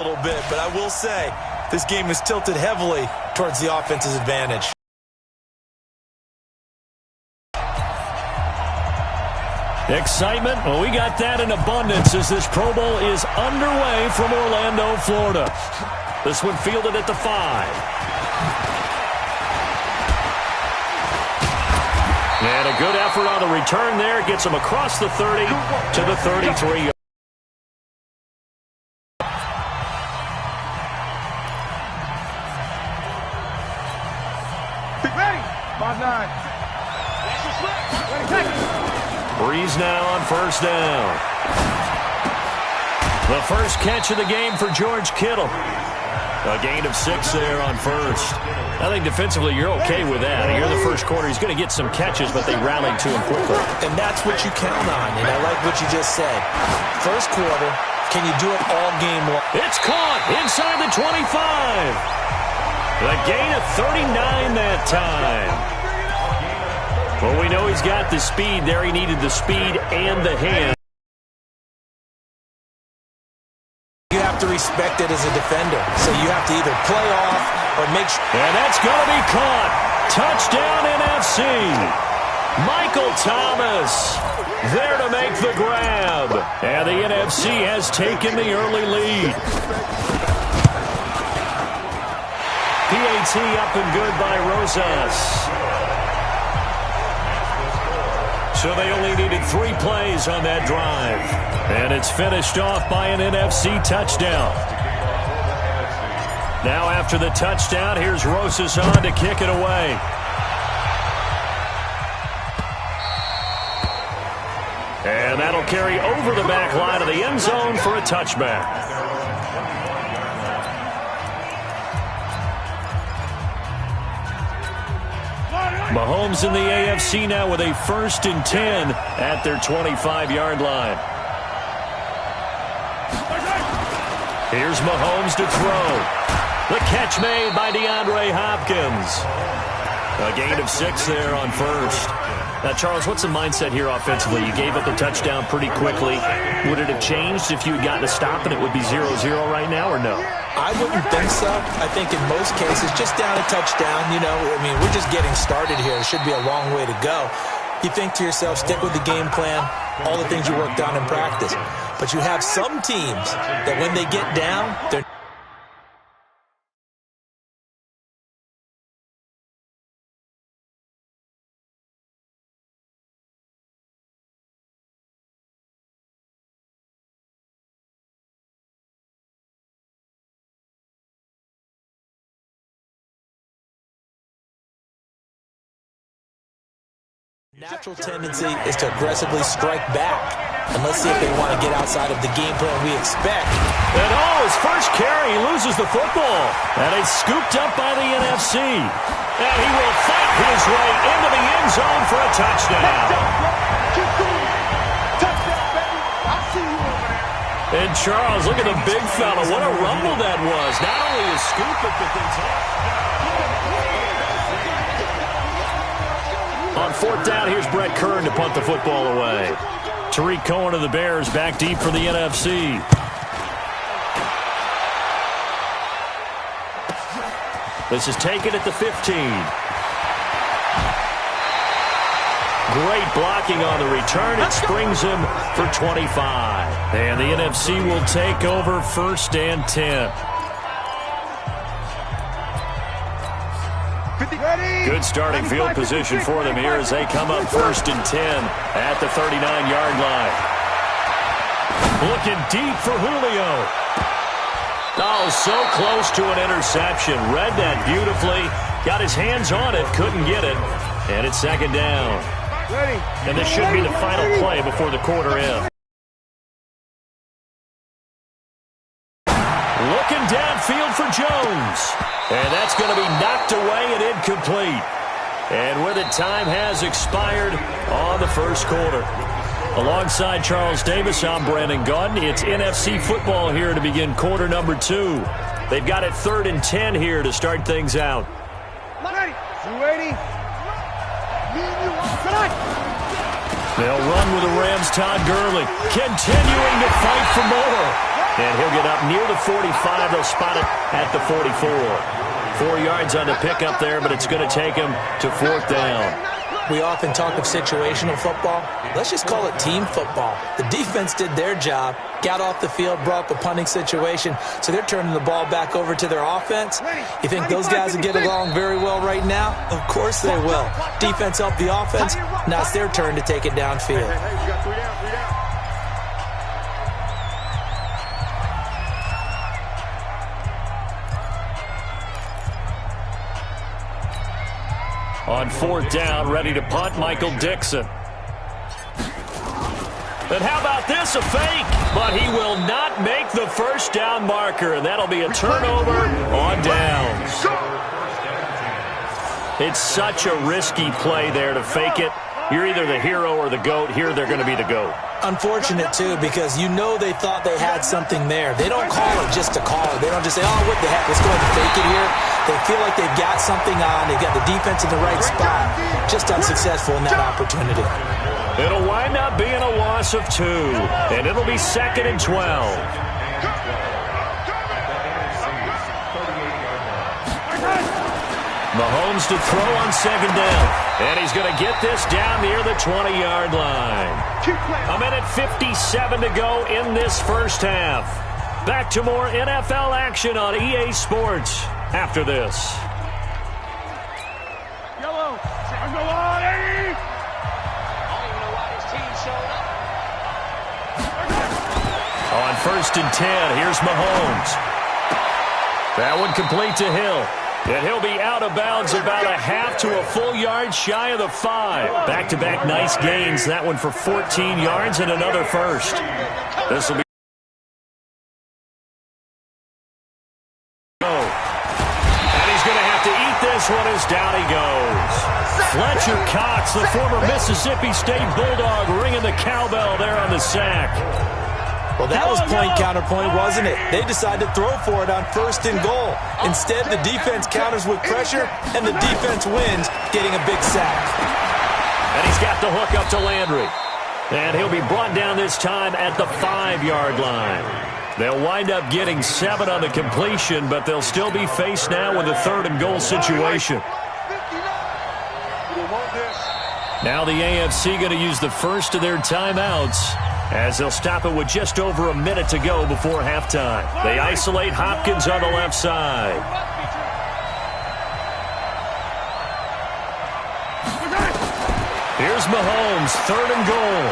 A little bit, but I will say this game is tilted heavily towards the offense's advantage. Excitement, well, we got that in abundance as this Pro Bowl is underway from Orlando, Florida. This one fielded at the 5. And a good effort on the return there. Gets him across the 30 to the 33. Ready? 5-9. Breeze now on first down. The first catch of the game for George Kittle. A gain of 6 there on first. I think defensively you're okay with that. Here in the first quarter, he's going to get some catches, but they rallied to him quickly. And that's what you count on, and I like what you just said. First quarter, can you do it all game long? It's caught inside the 25. The gain of 39 that time. Well, we know he's got the speed there. He needed the speed and the hand. You have to respect it as a defender. So you have to either play off or make sure. And that's going to be caught. Touchdown NFC. Michael Thomas there to make the grab. And the NFC has taken the early lead. PAT up and good by Rosas. So they only needed 3 plays on that drive. And it's finished off by an NFC touchdown. Now after the touchdown, here's Rosas on to kick it away. And that'll carry over the back line of the end zone for a touchback. Mahomes in the AFC now with a 1st and 10 at their 25-yard line. Here's Mahomes to throw. The catch made by DeAndre Hopkins. A gain of 6 there on first. Now, Charles, what's the mindset here offensively? You gave up the touchdown pretty quickly. Would it have changed if you had gotten a stop and it would be 0-0 right now, or no? I wouldn't think so. I think in most cases, just down a touchdown, I mean, we're just getting started here. It should be a long way to go. You think to yourself, stick with the game plan, all the things you worked on in practice. But you have some teams that when they get down, they're... Natural tendency is to aggressively strike back. And let's see if they want to get outside of the game plan we expect. And his first carry, he loses the football. And it's scooped up by the NFC. And he will fight his way into the end zone for a touchdown. And Charles, look at the big fella. What a rumble that was. Not only a scoop, but the on 4th down, here's Brett Kern to punt the football away. Tariq Cohen of the Bears back deep for the NFC. This is taken at the 15. Great blocking on the return. It springs him for 25. And the NFC will take over 1st and 10. Good starting field position for them here as they come up 1st and 10 at the 39-yard line. Looking deep for Julio. Oh, so close to an interception. Read that beautifully. Got his hands on it, couldn't get it. And it's 2nd down. And this should be the final play before the quarter ends. Looking downfield for Jones. And that's going to be knocked away and incomplete. And with it, time has expired on the first quarter. Alongside Charles Davis, I'm Brandon Gaudin. It's NFC football here to begin quarter number 2. They've got it 3rd and 10 here to start things out. They'll run with the Rams' Todd Gurley, continuing to fight for more. And he'll get up near the 45. They'll spot it at the 44. 4 yards on the pickup there, but it's going to take him to 4th down. We often talk of situational football. Let's just call it team football. The defense did their job, got off the field, brought up a punting situation, so they're turning the ball back over to their offense. You think those guys will get along very well right now? Of course they will. Defense helped the offense. Now it's their turn to take it downfield. On 4th down, ready to punt, Michael Dixon. And how about this, a fake? But he will not make the first down marker, and that'll be a turnover on downs. It's such a risky play there to fake it. You're either the hero or the GOAT. Here they're going to be the GOAT. Unfortunate, too, because you know they thought they had something there. They don't call it just to call it. They don't just say, oh, what the heck, let's go ahead and fake it here. They feel like they've got something on. They've got the defense in the right spot. Just unsuccessful in that opportunity. It'll wind up being a loss of 2, and it'll be 2nd and 12. Mahomes to throw on 2nd down. And he's going to get this down near the 20-yard line. A minute 57 to go in this first half. Back to more NFL action on EA Sports after this. Yellow. Go on, Eddie. On 1st and 10, here's Mahomes. That one complete to Hill. And he'll be out of bounds about a half to a full yard shy of the 5. Back-to-back nice gains. That one for 14 yards and another first. This will be. And he's going to have to eat this one as down he goes. Fletcher Cox, the former Mississippi State Bulldog, ringing the cowbell there on the sack. Well, that was point-counterpoint, wasn't it? They decided to throw for it on 1st and goal. Instead, the defense counters with pressure, and the defense wins, getting a big sack. And he's got the hook up to Landry. And he'll be brought down this time at the 5-yard line. They'll wind up getting 7 on the completion, but they'll still be faced now with a 3rd and goal situation. Now the AFC going to use the first of their timeouts, as they'll stop it with just over a minute to go before halftime. They isolate Hopkins on the left side. Here's Mahomes, 3rd and goal.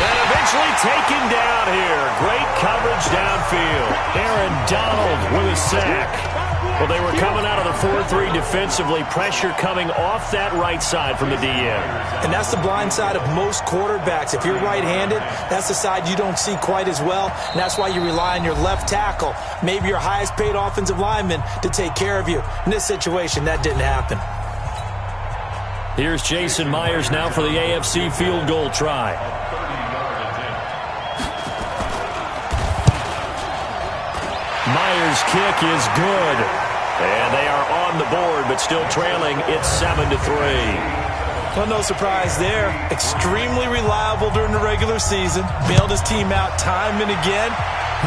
And eventually taken down here. Great coverage downfield. Aaron Donald with a sack. Well, they were coming out of the 4-3 defensively. Pressure coming off that right side from the DN. And that's the blind side of most quarterbacks. If you're right-handed, that's the side you don't see quite as well. And that's why you rely on your left tackle, maybe your highest-paid offensive lineman, to take care of you. In this situation, that didn't happen. Here's Jason Myers now for the AFC field goal try. Myers' kick is good. And they are on the board, but still trailing. It's 7-3. Well, no surprise there. Extremely reliable during the regular season. Bailed his team out time and again.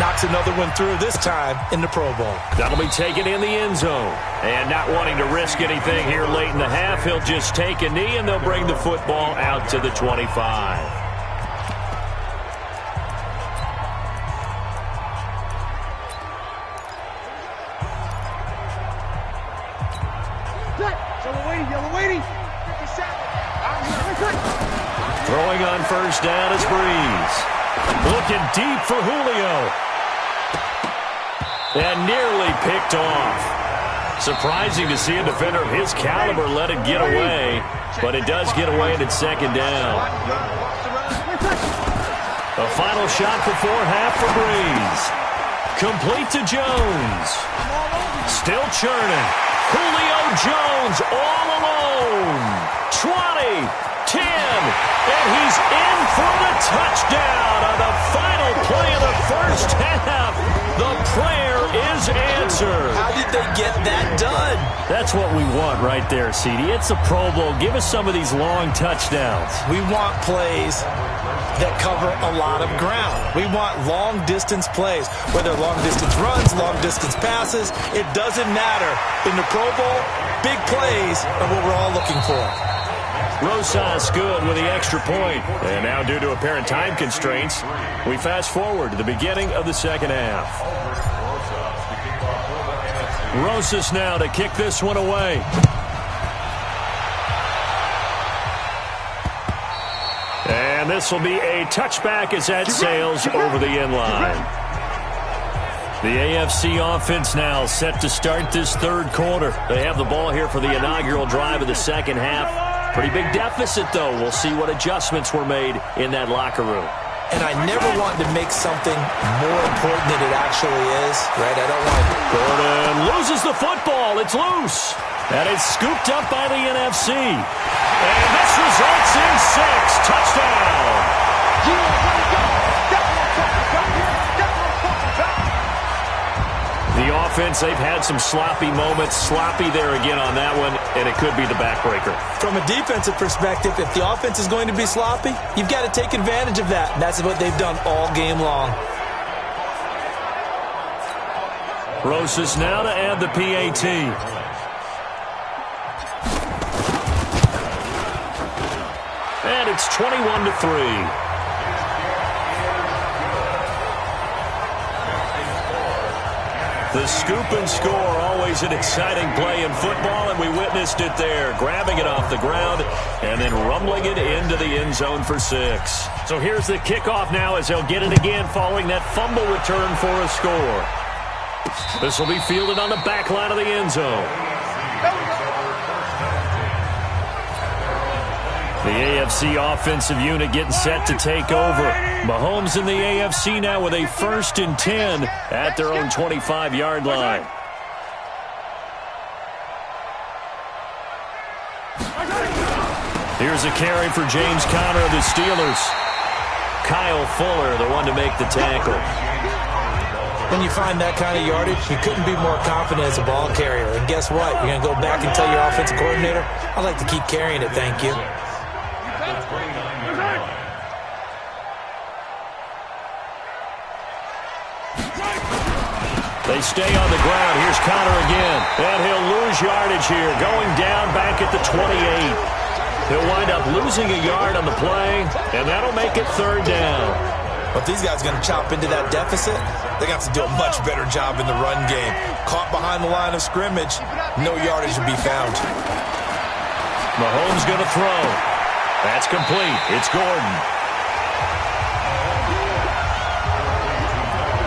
Knocks another one through, this time in the Pro Bowl. That'll be taken in the end zone. And not wanting to risk anything here late in the half, he'll just take a knee, and they'll bring the football out to the 25. Throwing on 1st down is Breeze. Looking deep for Julio. And nearly picked off. Surprising to see a defender of his caliber let it get away, but it does get away and it's 2nd down. A final shot before half for Breeze. Complete to Jones. Still churning. Julio Jones all alone. 20, 10, and he's in for the touchdown on the final play of the first half. The prayer is answered. How did they get that done? That's what we want right there, CD. It's a Pro Bowl. Give us some of these long touchdowns. We want plays that cover a lot of ground. We want long-distance plays, whether long-distance runs, long-distance passes. It doesn't matter. In the Pro Bowl, big plays are what we're all looking for. Rosas good with the extra point. And now, due to apparent time constraints, we fast forward to the beginning of the second half. Rosas now to kick this one away. And this will be a touchback as that sails over the end line. The AFC offense now set to start this third quarter. They have the ball here for the inaugural drive of the second half. Pretty big deficit, though. We'll see what adjustments were made in that locker room. And I never want to make something more important than it actually is, right? I don't want to. Gordon loses the football. It's loose. And it's scooped up by the NFC. And this results in 6. Touchdown. The offense, they've had some sloppy moments. Sloppy there again on that one, and it could be the backbreaker. From a defensive perspective, if the offense is going to be sloppy, you've got to take advantage of that. And that's what they've done all game long. Rosas now to add the PAT. And it's 21-3. The scoop and score, always an exciting play in football, and we witnessed it there, grabbing it off the ground and then rumbling it into the end zone for 6. So here's the kickoff now as they'll get it again following that fumble return for a score. This will be fielded on the back line of the end zone. The AFC offensive unit getting set to take over. Mahomes in the AFC now with a 1st and 10 at their own 25-yard line. Here's a carry for James Conner of the Steelers. Kyle Fuller, the one to make the tackle. When you find that kind of yardage, you couldn't be more confident as a ball carrier. And guess what? You're going to go back and tell your offensive coordinator, I'd like to keep carrying it, thank you. They stay on the ground. Here's Conner again. And he'll lose yardage here. Going down back at the 28. He'll wind up losing a yard on the play, and that'll make it 3rd down. But these guys are going to chop into that deficit. They're going to have to do a much better job in the run game. Caught behind the line of scrimmage, no yardage will be found. Mahomes going to throw. That's complete. It's Gordon.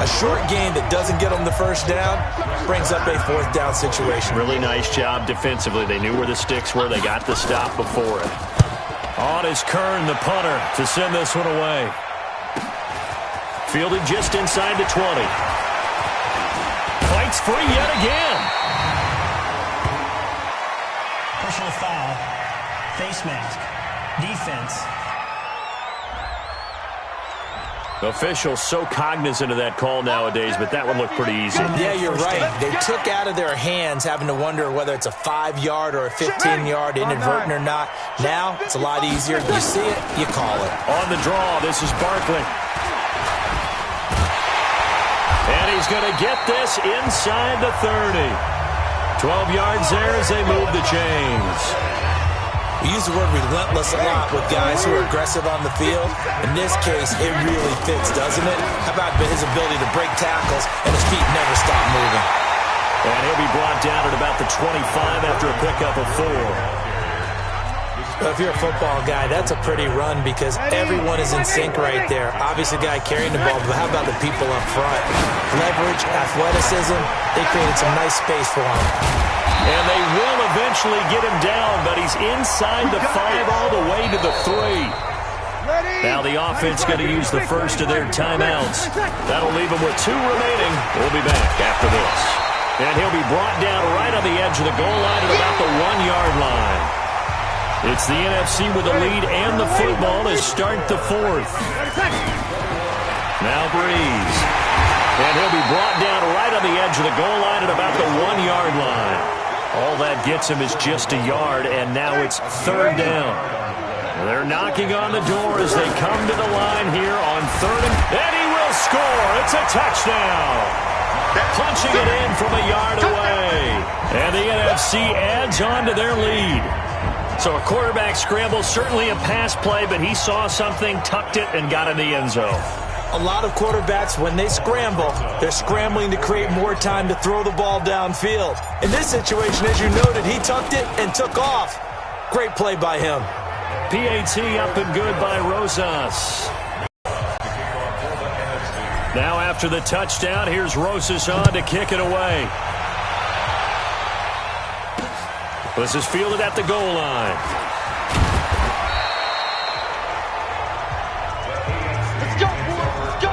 A short game that doesn't get them the 1st down brings up a 4th down situation. Really nice job defensively. They knew where the sticks were. They got the stop before it. On is Kern, the punter, to send this one away. Fielded just inside the 20. Fights free yet again. Personal foul. Face mask. Defense. Officials so cognizant of that call nowadays, but that one looked pretty easy. Yeah, you're right. They took out of their hands having to wonder whether it's a 5-yard or a 15-yard, inadvertent or not. Now, it's a lot easier. You see it, you call it. On the draw, this is Barkley. And he's going to get this inside the 30. 12 yards there as they move the chains. We use the word relentless a lot with guys who are aggressive on the field. In this case, it really fits, doesn't it? How about his ability to break tackles and his feet never stop moving? And he'll be brought down at about the 25 after a pickup of 4. Well, if you're a football guy, that's a pretty run because everyone is in sync right there. Obviously, the guy carrying the ball, but how about the people up front? Leverage, athleticism, they created some nice space for him. And they will eventually get him down, but he's inside the 5 all the way to the 3. Now the offense going to use the first of their timeouts. That'll leave them with 2 remaining. We'll be back after this. And he'll be brought down right on the edge of the goal line at about the 1-yard line. It's the NFC with the lead and the football to start the 4th. Now Breeze. And he'll be brought down right on the edge of the goal line at about the 1-yard line. All that gets him is just a yard, and now it's third down. They're knocking on the door as they come to the line here on third, and he will score. It's a touchdown. Punching it in from a yard away. And the NFC adds on to their lead. So a quarterback scramble, certainly a pass play, but he saw something, tucked it, and got in the end zone. A lot of quarterbacks, when they scramble, they're scrambling to create more time to throw the ball downfield. In this situation, as you noted, he tucked it and took off. Great play by him. PAT up and good by Rosas. Now after the touchdown, here's Rosas on to kick it away. This is fielded at the goal line. Let's go, boys. Let's go.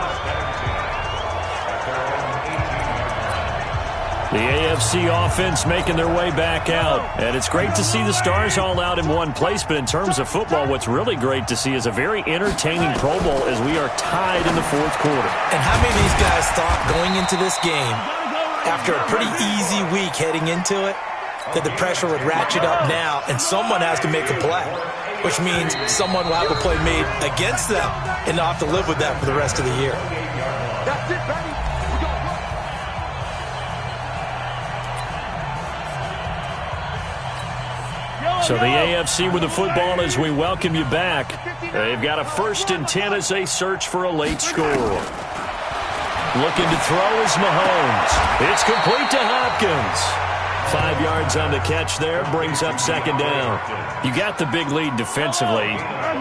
The AFC offense making their way back out. And it's great to see the Stars all out in one place, but in terms of football, what's really great to see is a very entertaining Pro Bowl as we are tied in the fourth quarter. And how many of these guys thought going into this game, after a pretty easy week heading into it, that the pressure would ratchet up now and someone has to make a play, which means someone will have a play made against them and not have to live with that for the rest of the year. That's it, baby. So the AFC with the football as we welcome you back. They've got a 1st and 10 as they search for a late score. Looking to throw is Mahomes. It's complete to Hopkins. 5 yards on the catch there, brings up second down. You got the big lead defensively,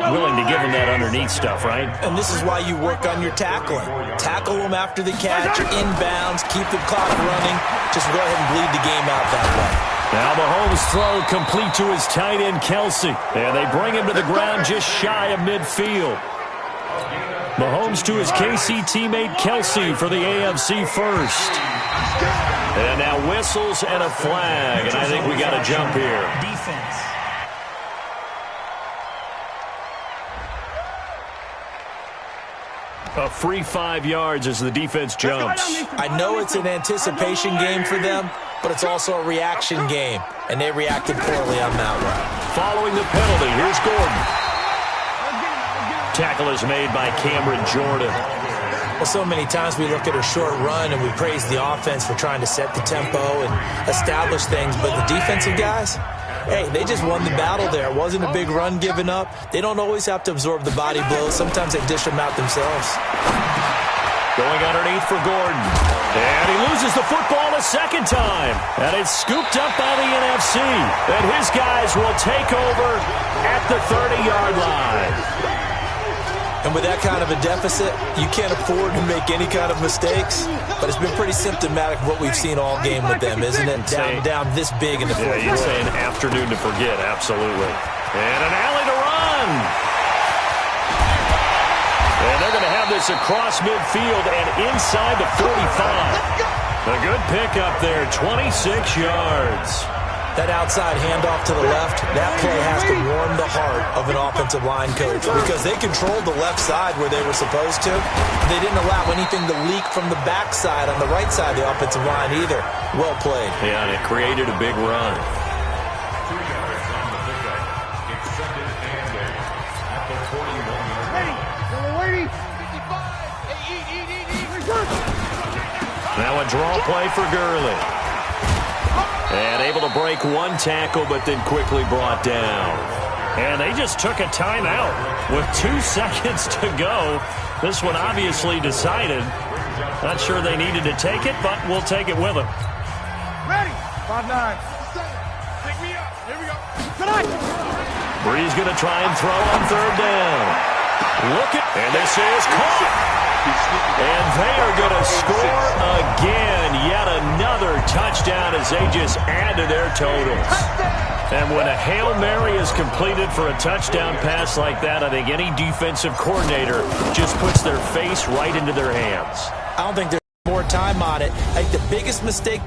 willing to give them that underneath stuff, right? And this is why you work on your tackling. Tackle them after the catch, inbounds, keep the clock running. Just go ahead and bleed the game out that way. Now Mahomes' throw complete to his tight end, Kelsey. And they bring him to the ground just shy of midfield. Mahomes to his KC teammate, Kelsey, for the AFC first. And now whistles and a flag, and I think we got a jump here. Defense. A free 5 yards as the defense jumps. I know it's an anticipation game for them, but it's also a reaction game, and they reacted poorly on that one. Following the penalty, here's Gordon. Tackle is made by Cameron Jordan. Well, so many times we look at a short run and we praise the offense for trying to set the tempo and establish things, but the defensive guys, hey, they just won the battle there. It wasn't a big run given up. They don't always have to absorb the body blows. Sometimes they dish them out themselves. Going underneath for Gordon. And he loses the football a second time. And it's scooped up by the NFC. And his guys will take over at the 30-yard line. And with that kind of a deficit, you can't afford to make any kind of mistakes. But it's been pretty symptomatic of what we've seen all game with them, isn't it? Down this big in the fourth quarter. You'd say an afternoon to forget, absolutely. And an alley to run. And they're going to have this across midfield and inside the 45. A good pickup there, 26 yards. That outside handoff to the left, that play has to warm the heart of an offensive line coach because they controlled the left side where they were supposed to. They didn't allow anything to leak from the backside on the right side of the offensive line either. Well played. Yeah, and it created a big run. Now a draw play for Gurley. And able to break one tackle, but then quickly brought down. And they just took a timeout with 2 seconds to go. This one obviously decided. Not sure they needed to take it, but we'll take it with them. Ready? 5-9. Pick me up. Here we go. Tonight. Bree's going to try and throw on third down. And this is caught. And they are going to score again. Yet another touchdown as they just add to their totals. And when a Hail Mary is completed for a touchdown pass like that, I think any defensive coordinator just puts their face right into their hands. I don't think there's more time on it. I think the biggest mistake